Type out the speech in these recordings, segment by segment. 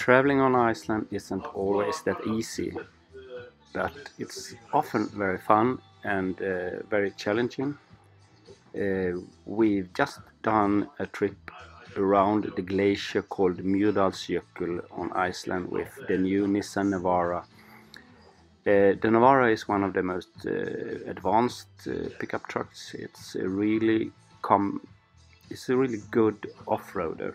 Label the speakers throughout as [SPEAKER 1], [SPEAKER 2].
[SPEAKER 1] Traveling on Iceland isn't always that easy, but it's often very fun and very challenging. We've just done a trip around the glacier called Myrdalsjo on Iceland with the new Nissan Navara. The Navara is one of the most advanced pickup trucks. It's a really good off-roader.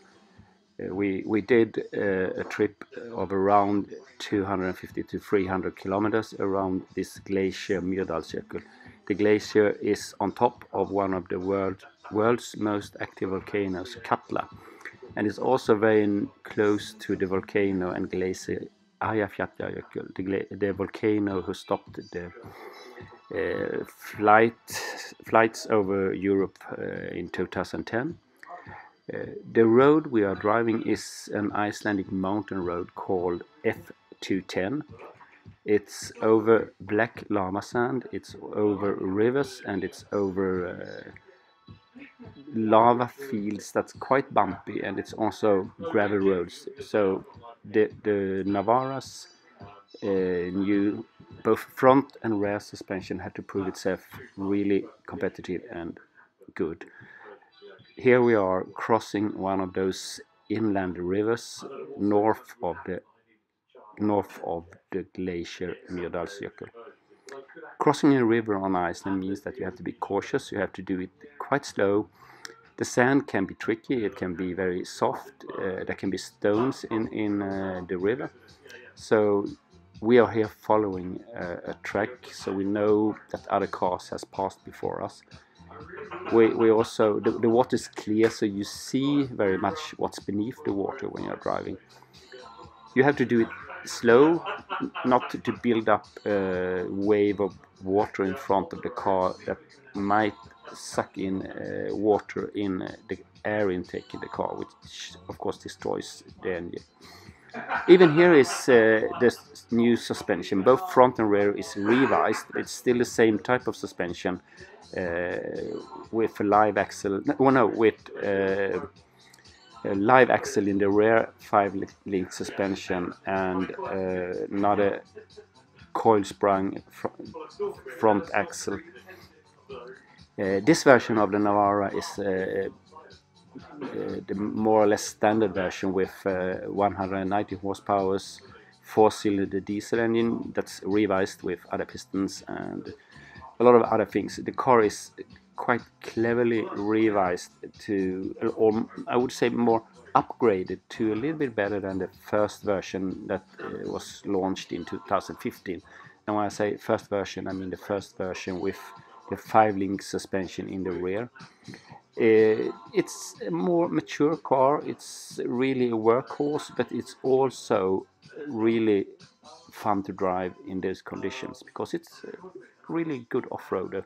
[SPEAKER 1] We did a trip of around 250 to 300 kilometers around this glacier Myrdalsjo. The glacier is on top of one of the world's most active volcanoes, Katla, and it's also very close to the volcano and glacier Eyjafjallajökull, the volcano who stopped the flights over Europe in 2010. The road we are driving is an Icelandic mountain road called F210. It's over black lava sand, it's over rivers, and it's over lava fields that's quite bumpy, and it's also gravel roads. So the Navara's new both front and rear suspension had to prove itself really competitive and good. Here we are crossing one of those inland rivers north of the glacier Myrdalsjo. Crossing a river on Iceland means that you have to be cautious, you have to do it quite slow. The sand can be tricky, it can be very soft, there can be stones in the river. So we are here following a track, so we know that other cars has passed before us. We also, the water is clear, so you see very much what's beneath the water when you're driving. You have to do it slow, not to build up a wave of water in front of the car that might suck in water in the air intake in the car, which of course destroys the engine. Even here is the new suspension. Both front and rear is revised. It's still the same type of suspension with a live axle. With a live axle in the rear 5-link suspension and not a coil-sprung front axle. This version of the Navara is the more or less standard version with 190 horsepower, 4-cylinder diesel engine that's revised with other pistons and a lot of other things. The car is quite cleverly revised to, or I would say more upgraded to a little bit better than the first version that was launched in 2015. And when I say first version, I mean the first version with the 5-link suspension in the rear. It's a more mature car, it's really a workhorse, but it's also really fun to drive in those conditions because it's a really good off-roader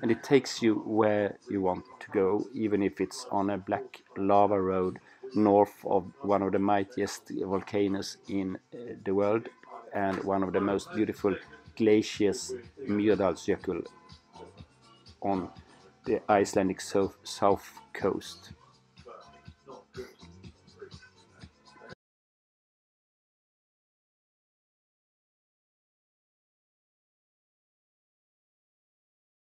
[SPEAKER 1] and it takes you where you want to go, even if it's on a black lava road north of one of the mightiest volcanoes in the world and one of the most beautiful glaciers, Myrdalsjo, on the Icelandic south coast.